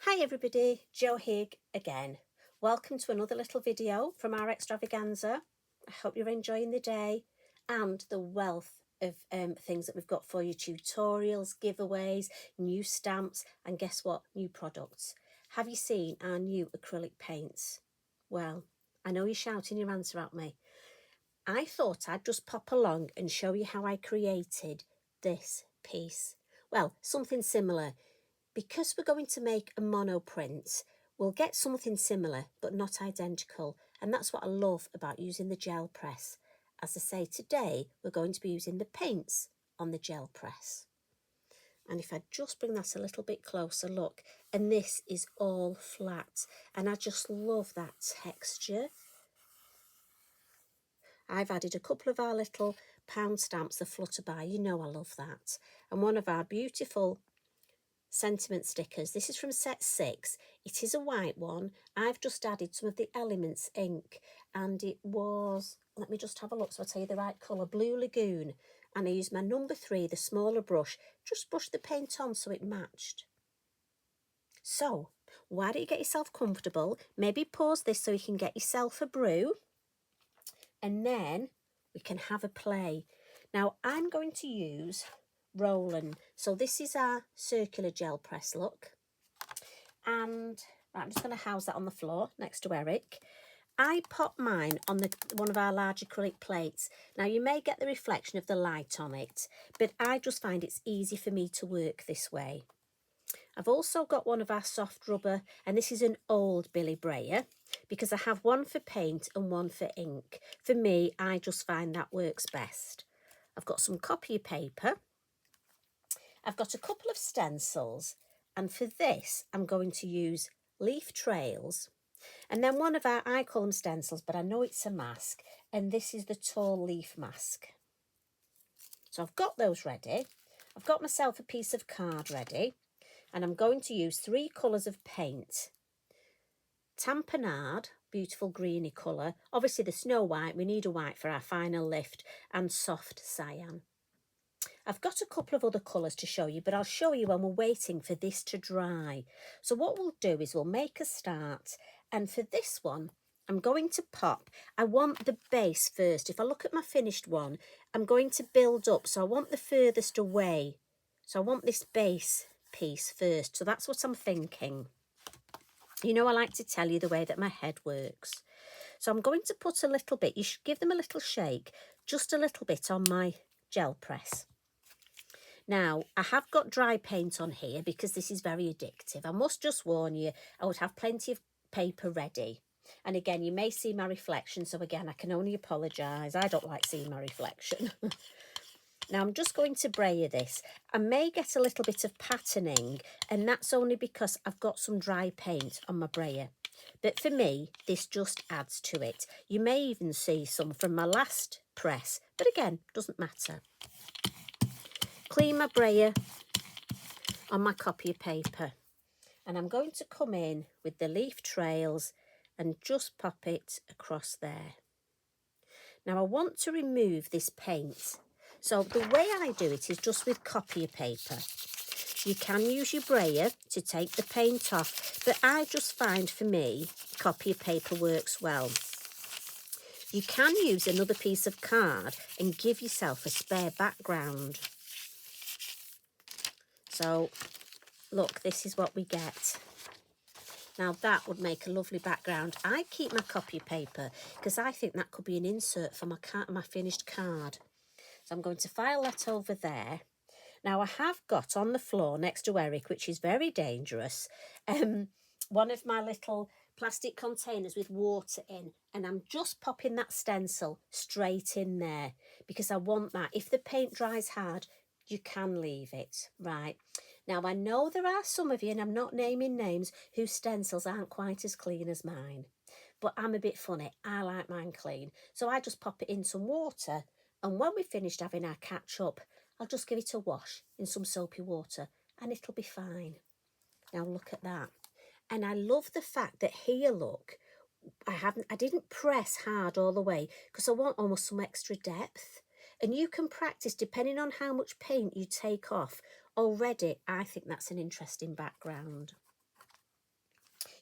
Hi everybody, Jo here again. Welcome to another little video from our extravaganza. I hope you're enjoying the day and the wealth of things that we've got for you. Tutorials, giveaways, new stamps, and guess what? New products. Have you seen our new acrylic paints? Well, I know you're shouting your answer at me. I thought I'd just pop along and show you how I created this piece. Well, something similar. Because we're going to make a mono print, we'll get something similar but not identical, and that's what I love about using the gel press. As I say, today we're going to be using the paints on the gel press. And if I just bring that a little bit closer, look, and this is all flat, and I just love that texture. I've added a couple of our little pound stamps, the Flutterby, you know I love that, and one of our beautiful sentiment stickers. This is from set 6. It is a white one. I've just added some of the Elements ink, and it was, let me just have a look so I'll tell you the right colour, Blue Lagoon, and I used my number 3, the smaller brush, just brushed the paint on so it matched. So why don't you get yourself comfortable, maybe pause this so you can get yourself a brew, and then we can have a play. Now I'm going to use Roland. So this is our circular gel press, look. And right, I'm just going to house that on the floor next to Eric. I pop mine on one of our large acrylic plates. Now you may get the reflection of the light on it, but I just find it's easy for me to work this way. I've also got one of our soft rubber, and this is an old Billy Brayer, because I have one for paint and one for ink. For me, I just find that works best. I've got some copy paper. I've got a couple of stencils, and for this I'm going to use leaf trails, and then one of our, I call them stencils but I know it's a mask, and this is the tall leaf mask. So I've got those ready. I've got myself a piece of card ready, and I'm going to use 3 colours of paint. Tamponade, beautiful greeny colour, obviously the Snow White, we need a white for our final lift, and soft cyan. I've got a couple of other colours to show you, but I'll show you when we're waiting for this to dry. So what we'll do is we'll make a start, and for this one I'm going to pop, I want the base first. If I look at my finished one, I'm going to build up, so I want the furthest away. So I want this base piece first, so that's what I'm thinking. You know I like to tell you the way that my head works. So I'm going to put a little bit, you should give them a little shake, just a little bit on my gel press. Now, I have got dry paint on here because this is very addictive. I must just warn you, I would have plenty of paper ready. And again, you may see my reflection, so again, I can only apologise. I don't like seeing my reflection. Now, I'm just going to brayer this. I may get a little bit of patterning, and that's only because I've got some dry paint on my brayer. But for me, this just adds to it. You may even see some from my last press, but again, doesn't matter. Clean my brayer on my copy of paper, and I'm going to come in with the leaf trails and just pop it across there. Now I want to remove this paint, so the way I do it is just with copy paper. You can use your brayer to take the paint off, but I just find for me copy paper works well. You can use another piece of card and give yourself a spare background. So look, this is what we get. Now that would make a lovely background. I keep my copy paper because I think that could be an insert for my finished card. So I'm going to file that over there. Now I have got on the floor next to Eric, which is very dangerous, one of my little plastic containers with water in, and I'm just popping that stencil straight in there because I want that. If the paint dries hard, you can leave it, right? Now, I know there are some of you, and I'm not naming names, whose stencils aren't quite as clean as mine. But I'm a bit funny. I like mine clean. So I just pop it in some water, and when we've finished having our catch-up, I'll just give it a wash in some soapy water, and it'll be fine. Now, look at that. And I love the fact that here, look, I didn't press hard all the way because I want almost some extra depth. And you can practice depending on how much paint you take off. Already, I think that's an interesting background.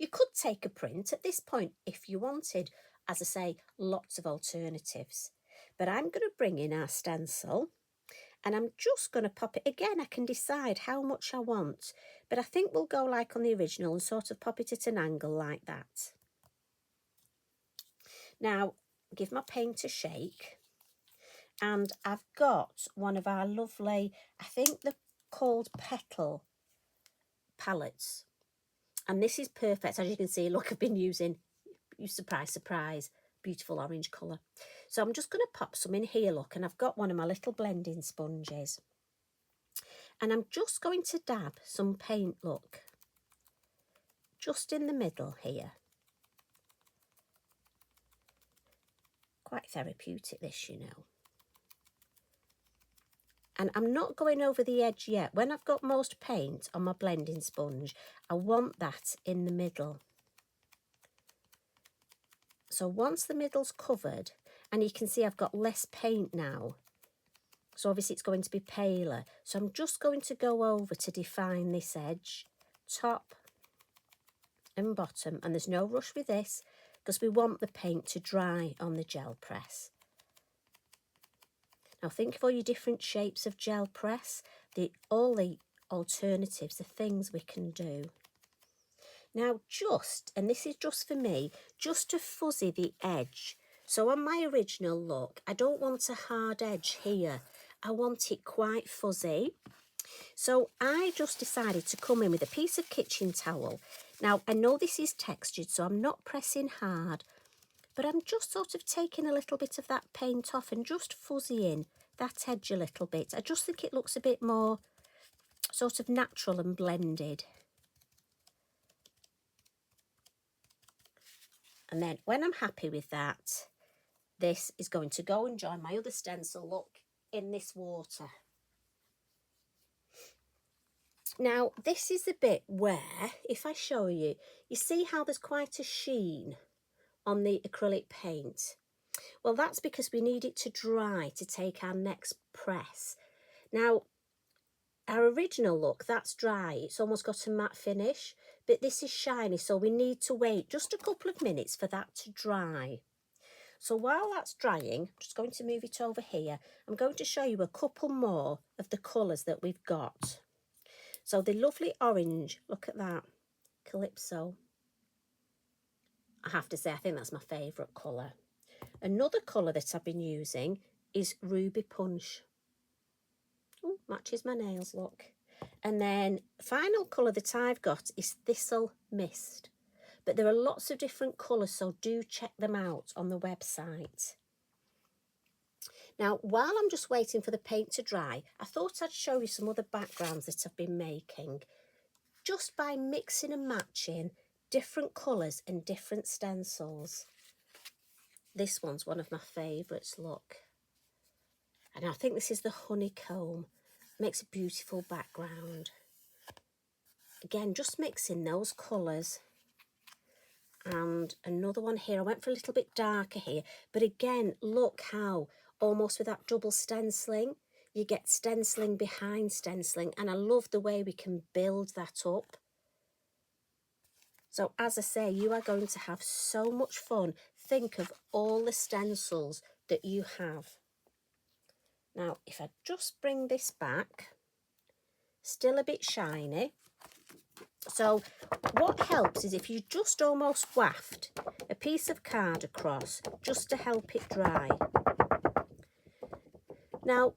You could take a print at this point if you wanted. As I say, lots of alternatives. But I'm going to bring in our stencil and I'm just going to pop it. Again, I can decide how much I want, but I think we'll go like on the original and sort of pop it at an angle like that. Now, give my paint a shake. And I've got one of our lovely, I think they're called petal palettes. And this is perfect. As you can see, look, I've been using, surprise, surprise, beautiful orange colour. So I'm just going to pop some in here, look, and I've got one of my little blending sponges. And I'm just going to dab some paint, look, just in the middle here. Quite therapeutic, this, you know. And I'm not going over the edge yet. When I've got most paint on my blending sponge, I want that in the middle. So once the middle's covered, and you can see I've got less paint now, so obviously it's going to be paler. So I'm just going to go over to define this edge, top and bottom. And there's no rush with this because we want the paint to dry on the gel press. Now think of all your different shapes of gel press, all the alternatives, the things we can do. Now and this is just for me, just to fuzzy the edge. So on my original look, I don't want a hard edge here. I want it quite fuzzy. So I just decided to come in with a piece of kitchen towel. Now I know this is textured, so I'm not pressing hard, but I'm just sort of taking a little bit of that paint off and just fuzzying that edge a little bit. I just think it looks a bit more sort of natural and blended. And then when I'm happy with that, this is going to go and join my other stencil, look, in this water. Now, this is the bit where, if I show you, you see how there's quite a sheen on the acrylic paint? Well, that's because we need it to dry to take our next press. Now, our original look, that's dry. It's almost got a matte finish, but this is shiny, so we need to wait just a couple of minutes for that to dry. So while that's drying, I'm just going to move it over here. I'm going to show you a couple more of the colours that we've got. So the lovely orange, look at that, Calypso. I have to say, I think that's my favourite colour. Another colour that I've been using is Ruby Punch. Oh, matches my nails, look. And then final colour that I've got is Thistle Mist. But there are lots of different colours, so do check them out on the website. Now, while I'm just waiting for the paint to dry, I thought I'd show you some other backgrounds that I've been making. Just by mixing and matching different colours and different stencils. This one's one of my favourites, look. And I think this is the honeycomb. Makes a beautiful background. Again, just mixing those colours. And another one here. I went for a little bit darker here. But again, look how almost with that double stenciling, you get stenciling behind stenciling. And I love the way we can build that up. So as I say, you are going to have so much fun. Think of all the stencils that you have. Now, if I just bring this back, still a bit shiny. So what helps is if you just almost waft a piece of card across just to help it dry. Now,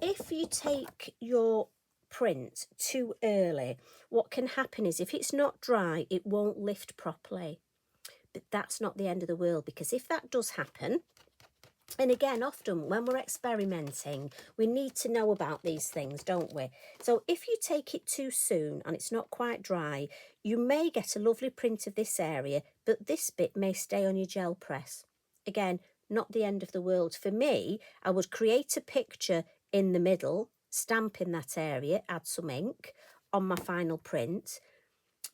if you take your print too early, what can happen is if it's not dry, it won't lift properly. But that's not the end of the world, because if that does happen, and again, often when we're experimenting, we need to know about these things, don't we? So if you take it too soon and it's not quite dry, you may get a lovely print of this area, but this bit may stay on your gel press. Again, not the end of the world. For me, I would create a picture in the middle, stamp in that area, add some ink on my final print,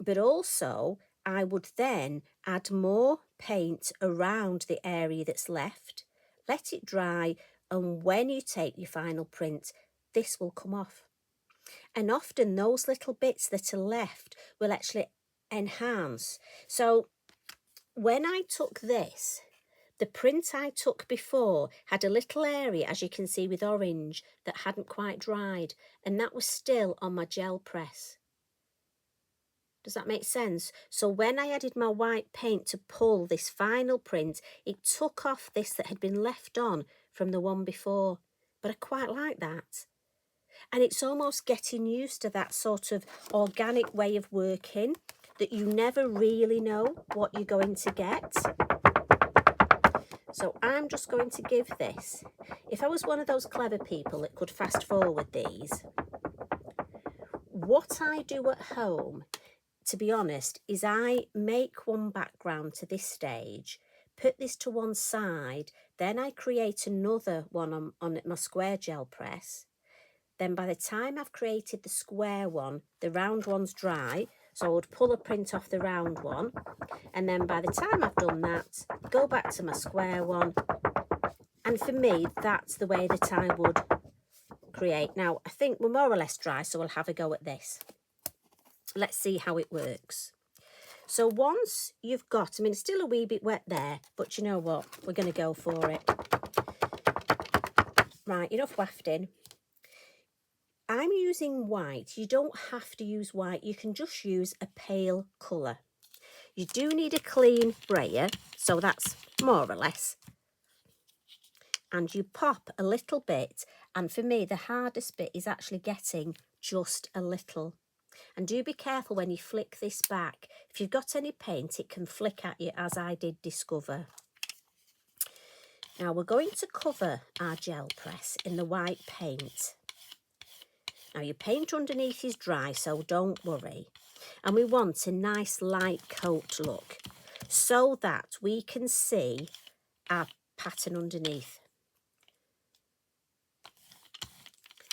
but also I would then add more paint around the area that's left, let it dry, and when you take your final print, this will come off. And often those little bits that are left will actually enhance. So when I took this, the print I took before had a little area, as you can see with orange, that hadn't quite dried, and that was still on my gel press. Does that make sense? So when I added my white paint to pull this final print, it took off this that had been left on from the one before. But I quite like that. And it's almost getting used to that sort of organic way of working, that you never really know what you're going to get. So I'm just going to give this, if I was one of those clever people that could fast forward these, what I do at home, to be honest, is I make one background to this stage, put this to one side, then I create another one on my square gel press. Then by the time I've created the square one, the round one's dry, so I would pull a print off the round one, and then by the time I've done that, go back to my square one, and for me, that's the way that I would create. Now, I think we're more or less dry, so we'll have a go at this. Let's see how it works. So once you've got, I mean, it's still a wee bit wet there, but you know what? We're going to go for it. Right, enough wafting. I'm using white. You don't have to use white. You can just use a pale colour. You do need a clean brayer, so that's more or less. And you pop a little bit, and for me, the hardest bit is actually getting just a little. And do be careful when you flick this back. If you've got any paint, it can flick at you, as I did discover. Now we're going to cover our gel press in the white paint. Now your paint underneath is dry, so don't worry. And we want a nice light coat look so that we can see our pattern underneath.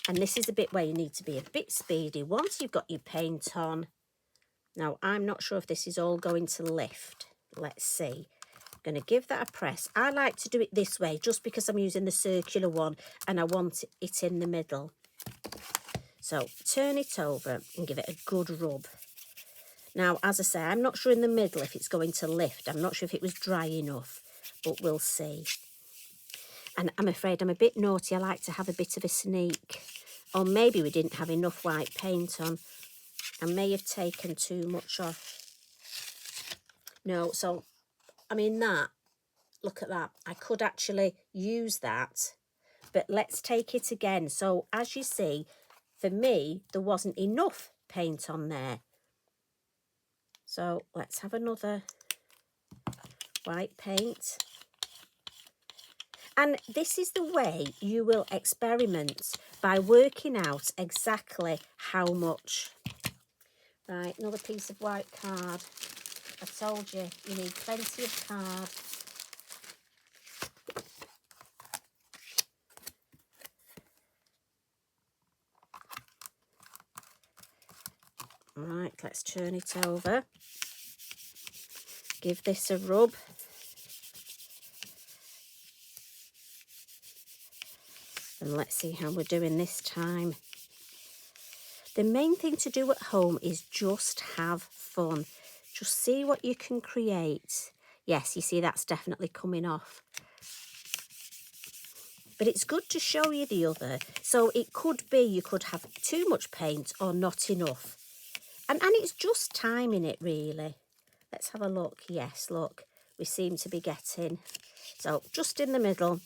And this is a bit where you need to be a bit speedy. Once you've got your paint on, now I'm not sure if this is all going to lift. Let's see. I'm going to give that a press. I like to do it this way just because I'm using the circular one and I want it in the middle. So turn it over and give it a good rub. Now, as I say, I'm not sure in the middle if it's going to lift. I'm not sure if it was dry enough, but we'll see. And I'm afraid I'm a bit naughty. I like to have a bit of a sneak. Or maybe we didn't have enough white paint on. I may have taken too much off. No, so, I mean that, look at that. I could actually use that, but let's take it again. So, as you see, for me, there wasn't enough paint on there. So, let's have another white paint. And this is the way you will experiment, by working out exactly how much. Right, another piece of white card. I told you, you need plenty of card. Right, let's turn it over. Give this a rub. And let's see how we're doing this time. The main thing to do at home is just have fun. Just see what you can create. Yes, you see that's definitely coming off. But it's good to show you the other. So it could be you could have too much paint or not enough. And it's just timing it, really. Let's have a look. Yes, look, we seem to be getting. So just in the middle.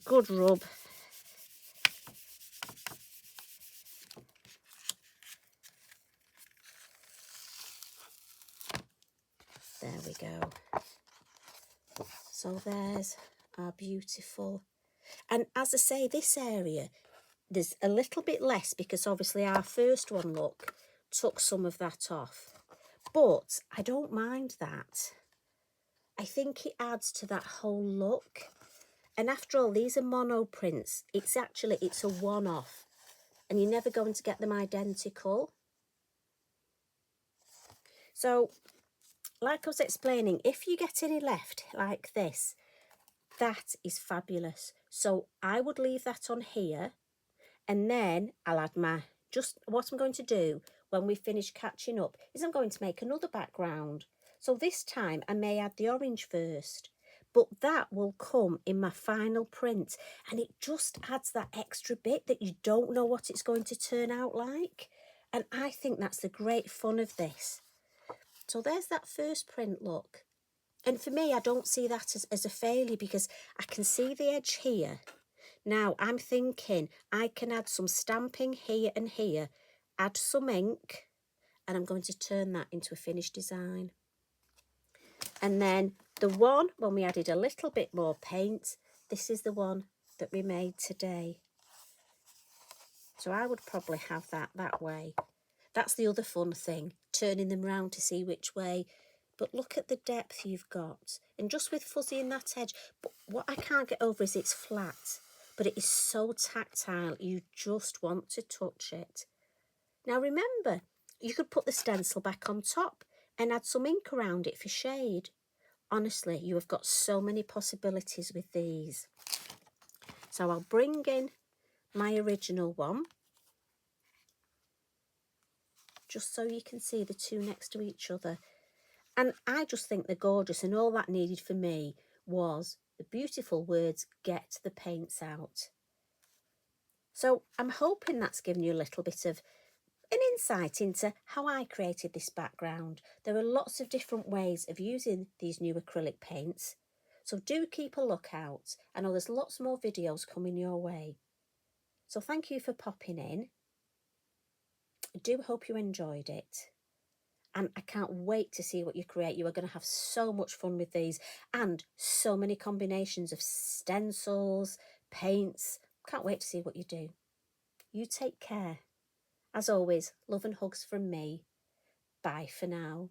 Good rub. There we go. So there's our beautiful. And as I say, this area, there's a little bit less because obviously our first one, look, took some of that off. But I don't mind that. I think it adds to that whole look. And after all, these are mono prints. It's a one-off. And you're never going to get them identical. So, like I was explaining, if you get any left like this, that is fabulous. So I would leave that on here, and then I'll add just what I'm going to do, when we finish catching up is I'm going to make another background. So this time I may add the orange first, but that will come in my final print, and it just adds that extra bit that you don't know what it's going to turn out like. And I think that's the great fun of this. So there's that first print, look. And for me, I don't see that as a failure because I can see the edge here. Now I'm thinking I can add some stamping here and here, add some ink, and I'm going to turn that into a finished design. And then the one, when we added a little bit more paint, this is the one that we made today. So I would probably have that way. That's the other fun thing, turning them round to see which way. But look at the depth you've got. And just with fuzzy in that edge, but what I can't get over is it's flat, but it is so tactile, you just want to touch it. Now remember, you could put the stencil back on top and add some ink around it for shade. Honestly, you have got so many possibilities with these. So I'll bring in my original one, just so you can see the two next to each other. And I just think they're gorgeous, and all that needed for me was the beautiful words, "Get the paints out." So I'm hoping that's given you a little bit of an insight into how I created this background. There are lots of different ways of using these new acrylic paints, so do keep a lookout. I know there's lots more videos coming your way. So thank you for popping in. I do hope you enjoyed it. And I can't wait to see what you create. You are going to have so much fun with these, and so many combinations of stencils, paints. Can't wait to see what you do. You take care. As always, love and hugs from me. Bye for now.